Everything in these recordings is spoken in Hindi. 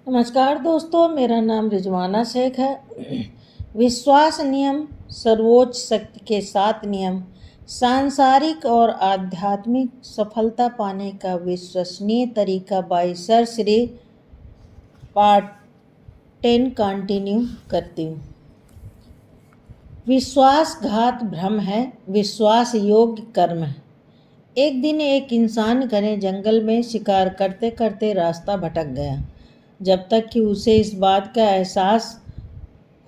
नमस्कार दोस्तों, मेरा नाम रिजवाना शेख है। विश्वास नियम सर्वोच्च शक्ति के 7 नियम सांसारिक और आध्यात्मिक सफलता पाने का विश्वसनीय तरीका by sir Shri part 10 continue करती हूँ। विश्वासघात भ्रम है, विश्वास योग्य कर्म है। एक दिन एक इंसान घने जंगल में शिकार करते करते रास्ता भटक गया। जब तक कि उसे इस बात का एहसास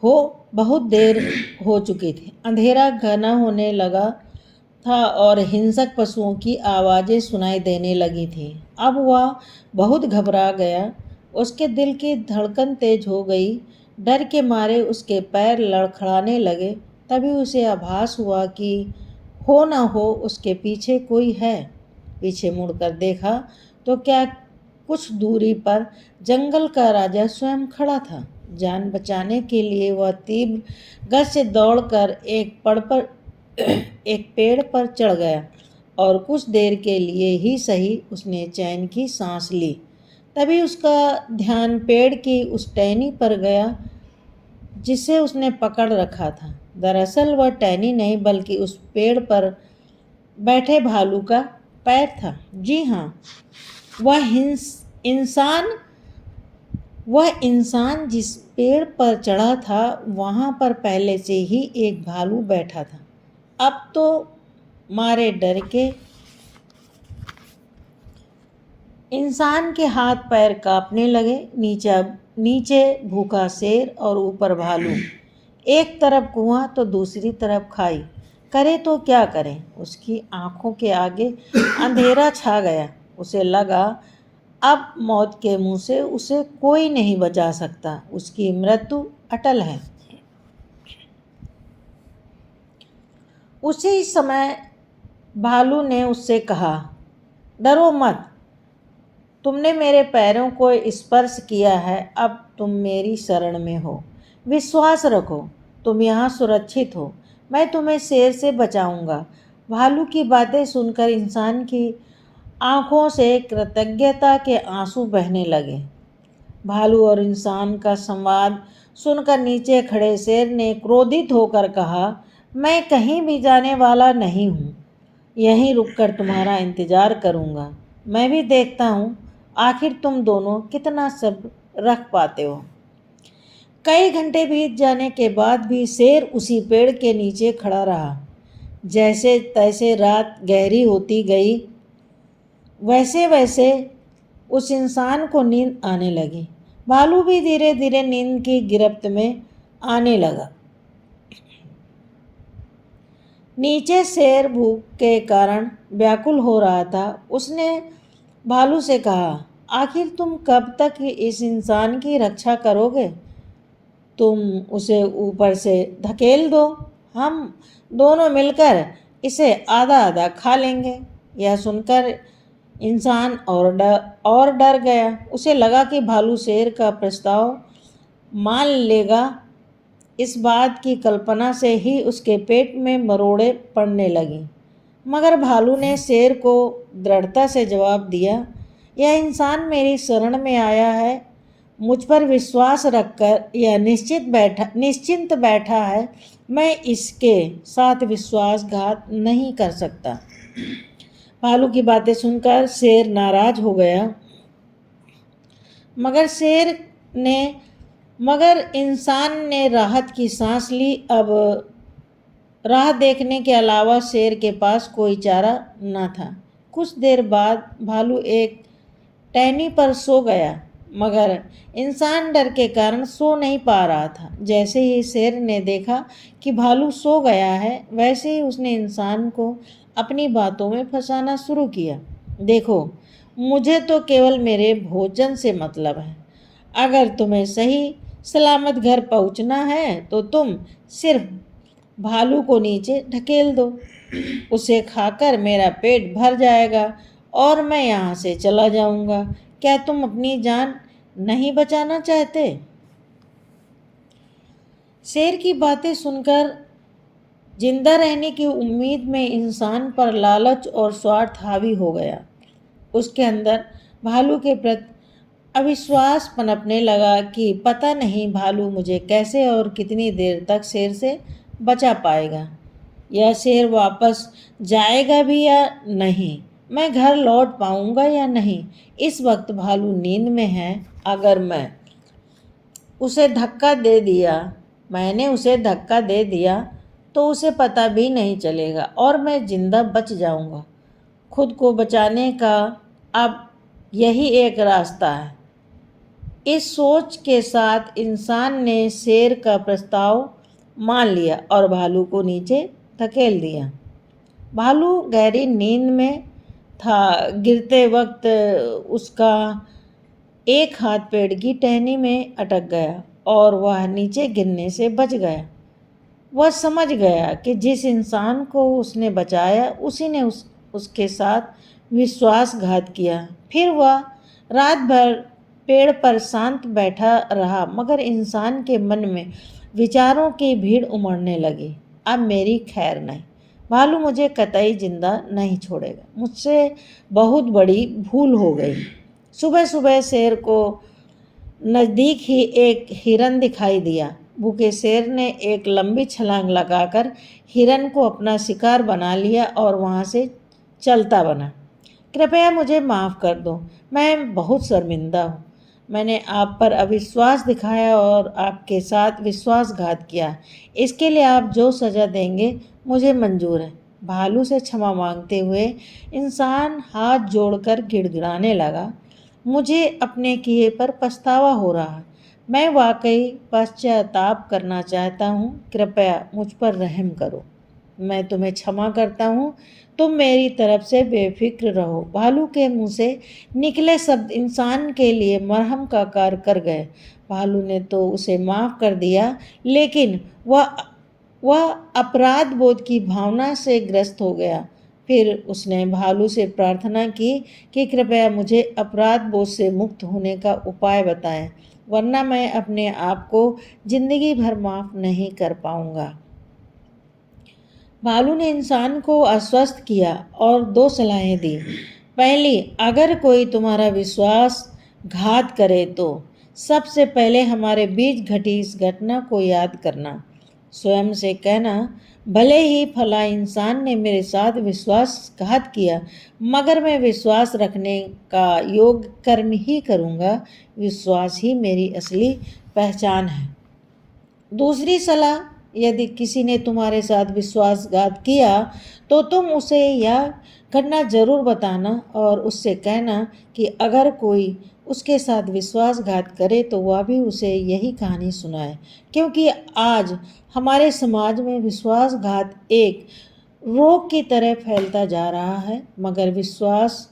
हो बहुत देर हो चुकी थी। अंधेरा घना होने लगा था और हिंसक पशुओं की आवाज़ें सुनाई देने लगी थी। अब वह बहुत घबरा गया। उसके दिल की धड़कन तेज हो गई। डर के मारे उसके पैर लड़खड़ाने लगे। तभी उसे आभास हुआ कि हो न हो उसके पीछे कोई है। पीछे मुड़कर देखा तो क्या कुछ दूरी पर जंगल का राजा स्वयं खड़ा था। जान बचाने के लिए वह तीव्र गति से दौड़कर एक पेड़ पर चढ़ गया और कुछ देर के लिए ही सही उसने चैन की सांस ली। तभी उसका ध्यान पेड़ की उस टहनी पर गया जिसे उसने पकड़ रखा था। दरअसल वह टहनी नहीं बल्कि उस पेड़ पर बैठे भालू का पैर था। जी हाँ, वह इंसान जिस पेड़ पर चढ़ा था वहाँ पर पहले से ही एक भालू बैठा था। अब तो मारे डर के इंसान के हाथ पैर कांपने लगे। नीचे भूखा शेर और ऊपर भालू। एक तरफ कुआं तो दूसरी तरफ खाई। करे तो क्या करे। उसकी आंखों के आगे अंधेरा छा गया। उसे लगा अब मौत के मुंह से उसे कोई नहीं बचा सकता। उसकी मृत्यु अटल है। उसी समय भालू ने उससे कहा, डरो मत, तुमने मेरे पैरों को स्पर्श किया है, अब तुम मेरी शरण में हो। विश्वास रखो, तुम यहाँ सुरक्षित हो। मैं तुम्हें शेर से बचाऊंगा। भालू की बातें सुनकर इंसान की आंखों से कृतज्ञता के आंसू बहने लगे। भालू और इंसान का संवाद सुनकर नीचे खड़े शेर ने क्रोधित होकर कहा, मैं कहीं भी जाने वाला नहीं हूँ। यहीं रुककर तुम्हारा इंतजार करूँगा। मैं भी देखता हूँ आखिर तुम दोनों कितना सब्र रख पाते हो। कई घंटे बीत जाने के बाद भी शेर उसी पेड़ के नीचे खड़ा रहा। जैसे तैसे रात गहरी होती गई वैसे वैसे उस इंसान को नींद आने लगी। भालू भी धीरे धीरे नींद की गिरफ्त में आने लगा। नीचे शेर भूख के कारण व्याकुल हो रहा था। उसने भालू से कहा, आखिर तुम कब तक इस इंसान की रक्षा करोगे? तुम उसे ऊपर से धकेल दो, हम दोनों मिलकर इसे आधा आधा खा लेंगे। यह सुनकर इंसान और डर गया। उसे लगा कि भालू शेर का प्रस्ताव मान लेगा। इस बात की कल्पना से ही उसके पेट में मरोड़े पड़ने लगी। मगर भालू ने शेर को दृढ़ता से जवाब दिया, यह इंसान मेरी शरण में आया है। मुझ पर विश्वास रखकर यह निश्चिंत बैठा है। मैं इसके साथ विश्वासघात नहीं कर सकता। भालू की बातें सुनकर शेर नाराज हो गया। मगर इंसान ने राहत की सांस ली। अब राह देखने के अलावा शेर के पास कोई चारा न था। कुछ देर बाद भालू एक टहनी पर सो गया, मगर इंसान डर के कारण सो नहीं पा रहा था। जैसे ही शेर ने देखा कि भालू सो गया है, वैसे ही उसने इंसान को अपनी बातों में फंसाना शुरू किया। देखो, मुझे तो केवल मेरे भोजन से मतलब है। अगर तुम्हें सही सलामत घर पहुंचना है तो तुम सिर्फ भालू को नीचे ढकेल दो। उसे खाकर मेरा पेट भर जाएगा और मैं यहाँ से चला जाऊँगा। क्या तुम अपनी जान नहीं बचाना चाहते? शेर की बातें सुनकर जिंदा रहने की उम्मीद में इंसान पर लालच और स्वार्थ हावी हो गया। उसके अंदर भालू के प्रति अविश्वास पनपने लगा कि पता नहीं भालू मुझे कैसे और कितनी देर तक शेर से बचा पाएगा। यह शेर वापस जाएगा भी या नहीं, मैं घर लौट पाऊंगा या नहीं। इस वक्त भालू नींद में है। अगर उसे धक्का दे दिया मैंने उसे धक्का दे दिया तो उसे पता भी नहीं चलेगा और मैं जिंदा बच जाऊंगा। खुद को बचाने का अब यही एक रास्ता है। इस सोच के साथ इंसान ने शेर का प्रस्ताव मान लिया और भालू को नीचे धकेल दिया। भालू गहरी नींद में था। गिरते वक्त उसका एक हाथ पेड़ की टहनी में अटक गया और वह नीचे गिरने से बच गया। वह समझ गया कि जिस इंसान को उसने बचाया उसी ने उसके साथ विश्वासघात किया। फिर वह रात भर पेड़ पर शांत बैठा रहा, मगर इंसान के मन में विचारों की भीड़ उमड़ने लगी। अब मेरी खैर नहीं, भालू मुझे कतई जिंदा नहीं छोड़ेगा। मुझसे बहुत बड़ी भूल हो गई। सुबह सुबह शेर को नज़दीक ही एक हिरन दिखाई दिया। भूखे शेर ने एक लंबी छलांग लगाकर हिरन को अपना शिकार बना लिया और वहाँ से चलता बना। कृपया मुझे माफ़ कर दो, मैं बहुत शर्मिंदा हूँ। मैंने आप पर अविश्वास दिखाया और आपके साथ विश्वासघात किया। इसके लिए आप जो सज़ा देंगे मुझे मंजूर है। भालू से क्षमा मांगते हुए इंसान हाथ जोड़कर गिड़गिड़ाने लगा। मुझे अपने किए पर पछतावा हो रहा है। मैं वाकई पश्चाताप करना चाहता हूँ। कृपया मुझ पर रहम करो। मैं तुम्हें क्षमा करता हूँ। तुम मेरी तरफ से बेफिक्र रहो। भालू के मुंह से निकले शब्द इंसान के लिए मरहम का कार्य कर गए। भालू ने तो उसे माफ़ कर दिया, लेकिन वह अपराध बोध की भावना से ग्रस्त हो गया। फिर उसने भालू से प्रार्थना की कि कृपया मुझे अपराध बोझ से मुक्त होने का उपाय बताएं, वरना मैं अपने आप को जिंदगी भर माफ़ नहीं कर पाऊंगा। भालू ने इंसान को आश्वस्त किया और दो सलाहें दी। पहली, अगर कोई तुम्हारा विश्वासघात करे तो सबसे पहले हमारे बीच घटी इस घटना को याद करना। स्वयं से कहना, भले ही फला इंसान ने मेरे साथ विश्वासघात किया, मगर मैं विश्वास रखने का योग्य कर्म ही करूँगा। विश्वास ही मेरी असली पहचान है। दूसरी सलाह, यदि किसी ने तुम्हारे साथ विश्वासघात किया तो तुम उसे यह घटना जरूर बताना और उससे कहना कि अगर कोई उसके साथ विश्वासघात करे तो वह भी उसे यही कहानी सुनाए, क्योंकि आज हमारे समाज में विश्वासघात एक रोग की तरह फैलता जा रहा है। मगर विश्वास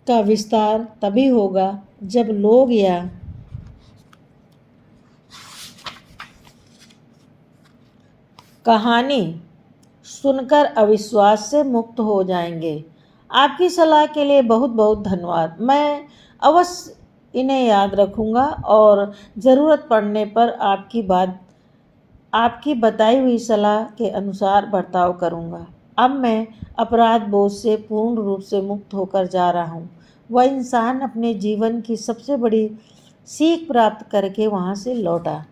का विस्तार तभी होगा जब लोग या कहानी सुनकर अविश्वास से मुक्त हो जाएंगे। आपकी सलाह के लिए बहुत बहुत धन्यवाद। मैं अवश्य इन्हें याद रखूंगा और ज़रूरत पड़ने पर आपकी बताई हुई सलाह के अनुसार बर्ताव करूंगा। अब मैं अपराध बोझ से पूर्ण रूप से मुक्त होकर जा रहा हूँ। वह इंसान अपने जीवन की सबसे बड़ी सीख प्राप्त करके वहाँ से लौटा।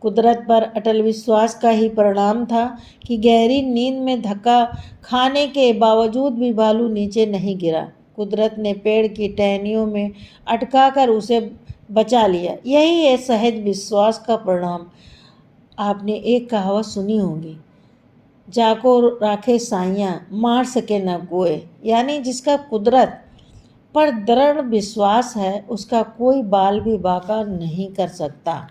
कुदरत पर अटल विश्वास का ही परिणाम था कि गहरी नींद में धक्का खाने के बावजूद भी भालू नीचे नहीं गिरा। कुदरत ने पेड़ की टहनियों में अटकाकर उसे बचा लिया। यही है सहज विश्वास का परिणाम। आपने एक कहावत सुनी होगी, जाको राखे साइयाँ मार सके न कोय, यानी जिसका कुदरत पर दृढ़ विश्वास है उसका कोई बाल भी बांका नहीं कर सकता।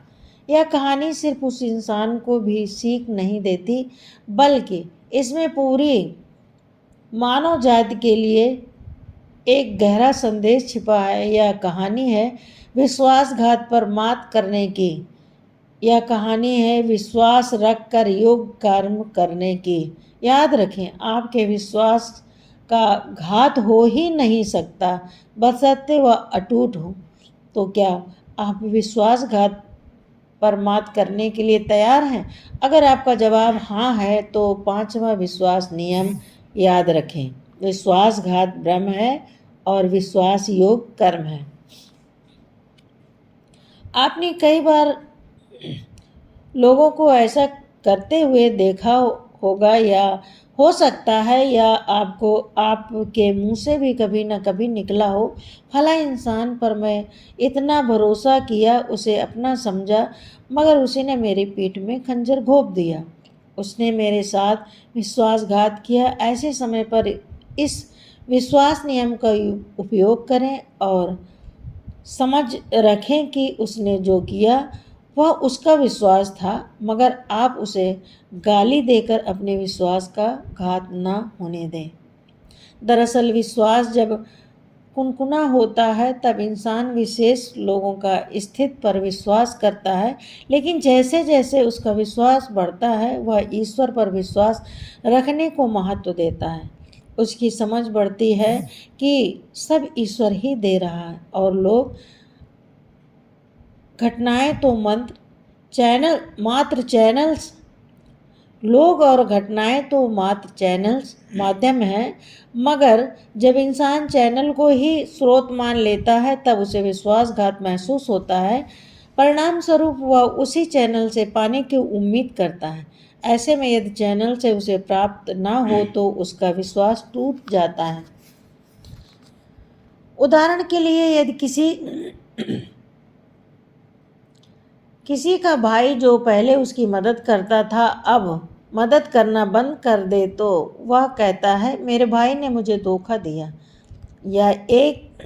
यह कहानी सिर्फ उस इंसान को भी सीख नहीं देती, बल्कि इसमें पूरी मानव जाति के लिए एक गहरा संदेश छिपा है। यह कहानी है विश्वासघात पर मात करने की। यह कहानी है विश्वास रख कर योग कर्म करने की। याद रखें, आपके विश्वास का घात हो ही नहीं सकता बशर्ते वह अटूट हो। तो क्या आप विश्वासघात पर मात करने के लिए तैयार हैं? अगर आपका जवाब हाँ है तो पांचवा विश्वास नियम याद रखें, विश्वासघात ब्रह्म है और विश्वास योग कर्म है। आपने कई बार लोगों को ऐसा करते हुए देखा होगा, या हो सकता है या आपको आपके मुंह से भी कभी न कभी निकला हो, फला इंसान पर मैं इतना भरोसा किया, उसे अपना समझा, मगर उसी ने मेरी पीठ में खंजर घोंप दिया, उसने मेरे साथ विश्वासघात किया। ऐसे समय पर इस विश्वास नियम का उपयोग करें और समझ रखें कि उसने जो किया वह उसका विश्वास था, मगर आप उसे गाली देकर अपने विश्वास का घात न होने दें। दरअसल विश्वास जब कुनकुना होता है तब इंसान विशेष लोगों का स्थिति पर विश्वास करता है, लेकिन जैसे जैसे उसका विश्वास बढ़ता है वह ईश्वर पर विश्वास रखने को महत्व देता है। उसकी समझ बढ़ती है कि सब ईश्वर ही दे रहा है और लोग घटनाएं तो मात्र चैनल्स माध्यम हैं, मगर जब इंसान चैनल को ही स्रोत मान लेता है तब उसे विश्वासघात महसूस होता है। परिणाम स्वरूप वह उसी चैनल से पाने की उम्मीद करता है। ऐसे में यदि चैनल से उसे प्राप्त न हो तो उसका विश्वास टूट जाता है। उदाहरण के लिए यदि किसी का भाई जो पहले उसकी मदद करता था अब मदद करना बंद कर दे तो वह कहता है मेरे भाई ने मुझे धोखा दिया। या एक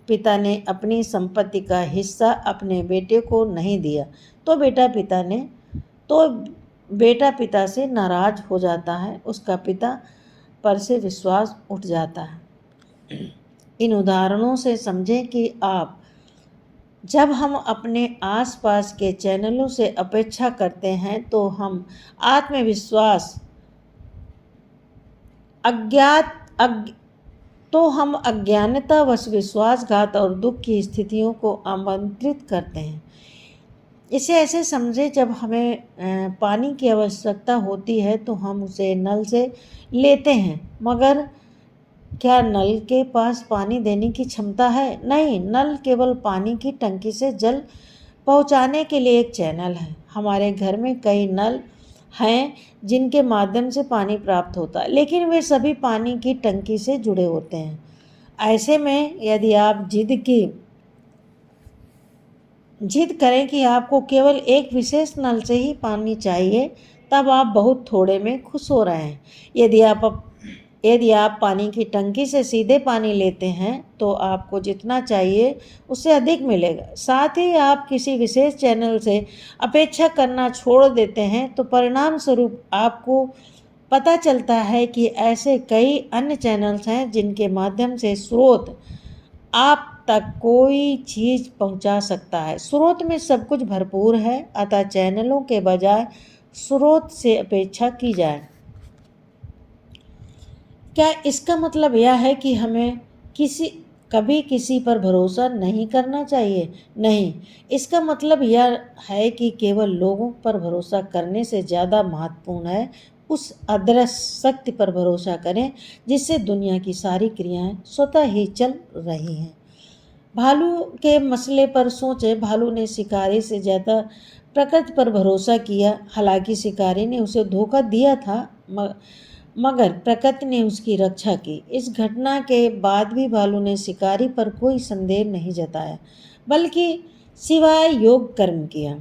पिता ने अपनी संपत्ति का हिस्सा अपने बेटे को नहीं दिया तो बेटा पिता से नाराज हो जाता है, उसका पिता पर से विश्वास उठ जाता है। इन उदाहरणों से समझें कि जब हम अपने आसपास के चैनलों से अपेक्षा करते हैं तो हम अज्ञानतावश विश्वासघात और दुख की स्थितियों को आमंत्रित करते हैं। इसे ऐसे समझे, जब हमें पानी की आवश्यकता होती है तो हम उसे नल से लेते हैं, मगर क्या नल के पास पानी देने की क्षमता है? नहीं, नल केवल पानी की टंकी से जल पहुंचाने के लिए एक चैनल है। हमारे घर में कई नल हैं जिनके माध्यम से पानी प्राप्त होता है, लेकिन वे सभी पानी की टंकी से जुड़े होते हैं। ऐसे में यदि आप जिद करें कि आपको केवल एक विशेष नल से ही पानी चाहिए, तब आप बहुत थोड़े में खुश हो रहे हैं। यदि आप पानी की टंकी से सीधे पानी लेते हैं तो आपको जितना चाहिए उससे अधिक मिलेगा। साथ ही आप किसी विशेष चैनल से अपेक्षा करना छोड़ देते हैं तो परिणाम स्वरूप आपको पता चलता है कि ऐसे कई अन्य चैनल्स हैं जिनके माध्यम से स्रोत आप तक कोई चीज़ पहुंचा सकता है। स्रोत में सब कुछ भरपूर है, अतः चैनलों के बजाय स्रोत से अपेक्षा की जाए। क्या इसका मतलब यह है कि हमें कभी किसी पर भरोसा नहीं करना चाहिए? नहीं, इसका मतलब यह है कि केवल लोगों पर भरोसा करने से ज़्यादा महत्वपूर्ण है उस अदृश्य शक्ति पर भरोसा करें जिससे दुनिया की सारी क्रियाएं स्वतः ही चल रही हैं। भालू के मसले पर सोचें। भालू ने शिकारी से ज़्यादा प्रकृति पर भरोसा किया। हालांकि शिकारी ने उसे धोखा दिया था, मगर प्रकृति ने उसकी रक्षा की। इस घटना के बाद भी भालू ने शिकारी पर कोई संदेह नहीं जताया, बल्कि सिवाय योग कर्म किया।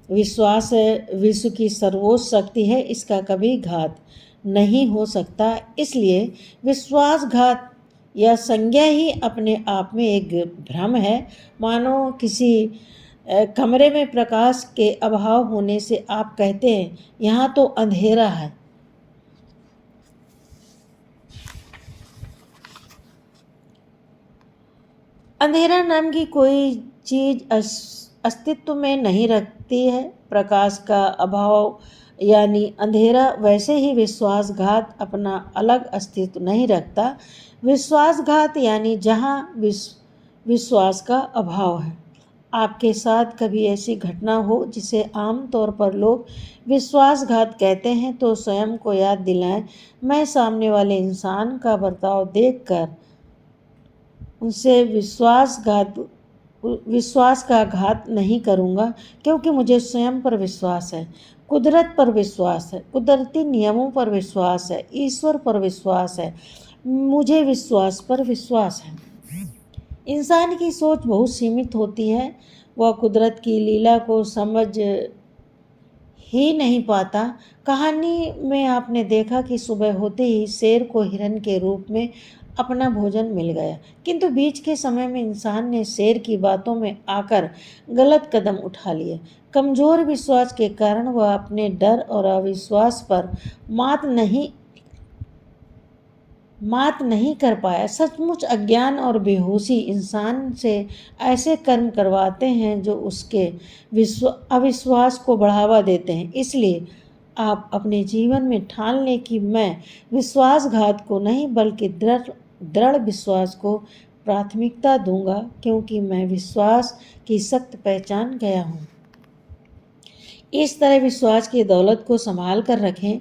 विश्वास विश्व की सर्वोच्च शक्ति है, इसका कभी घात नहीं हो सकता। इसलिए विश्वासघात यह संज्ञा ही अपने आप में एक भ्रम है। मानो किसी कमरे में प्रकाश के अभाव होने से आप कहते हैं यहाँ तो अंधेरा है। अंधेरा नाम की कोई चीज़ अस्तित्व में नहीं रखती है। प्रकाश का अभाव यानी अंधेरा। वैसे ही विश्वासघात अपना अलग अस्तित्व नहीं रखता। विश्वासघात यानी जहाँ विश्वास का अभाव है। आपके साथ कभी ऐसी घटना हो जिसे आमतौर पर लोग विश्वासघात कहते हैं तो स्वयं को याद दिलाएं, मैं सामने वाले इंसान का बर्ताव देखकर उनसे विश्वासघात विश्वास का घात नहीं करूँगा, क्योंकि मुझे स्वयं पर विश्वास है, कुदरत पर विश्वास है, कुदरती नियमों पर विश्वास है, ईश्वर पर विश्वास है, मुझे विश्वास पर विश्वास है। इंसान की सोच बहुत सीमित होती है, वह कुदरत की लीला को समझ ही नहीं पाता। कहानी में आपने देखा कि सुबह होते ही शेर को हिरन के रूप में अपना भोजन मिल गया, किंतु बीच के समय में इंसान ने शेर की बातों में आकर गलत कदम उठा लिए। कमजोर विश्वास के कारण वह अपने डर और अविश्वास पर मात नहीं कर पाया। सचमुच अज्ञान और बेहोशी इंसान से ऐसे कर्म करवाते हैं जो उसके अविश्वास को बढ़ावा देते हैं। इसलिए आप अपने जीवन में ठान लें कि मैं विश्वासघात को नहीं बल्कि दृढ़ विश्वास को प्राथमिकता दूंगा, क्योंकि मैं विश्वास की सख्त पहचान गया हूँ। इस तरह विश्वास की दौलत को संभाल कर रखें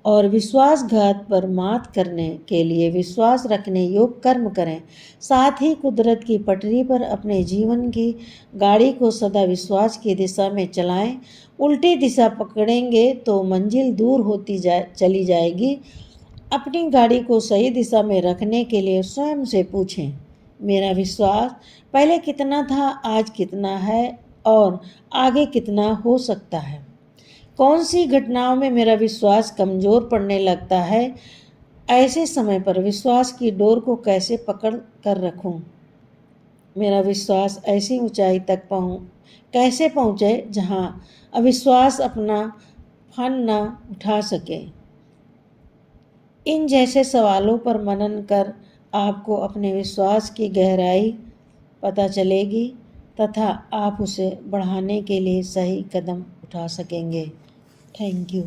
और विश्वासघात पर मात करने के लिए विश्वास रखने योग्य कर्म करें। साथ ही कुदरत की पटरी पर अपने जीवन की गाड़ी को सदा विश्वास की दिशा में चलाएं। उल्टी दिशा पकड़ेंगे तो मंजिल दूर होती चली जाएगी। अपनी गाड़ी को सही दिशा में रखने के लिए स्वयं से पूछें, मेरा विश्वास पहले कितना था, आज कितना है और आगे कितना हो सकता है। कौन सी घटनाओं में मेरा विश्वास कमज़ोर पड़ने लगता है। ऐसे समय पर विश्वास की डोर को कैसे पकड़ कर रखूं। मेरा विश्वास ऐसी ऊंचाई तक कैसे पहुँचे जहां अविश्वास अपना फन न उठा सके। इन जैसे सवालों पर मनन कर आपको अपने विश्वास की गहराई पता चलेगी तथा आप उसे बढ़ाने के लिए सही कदम उठा सकेंगे। Thank you.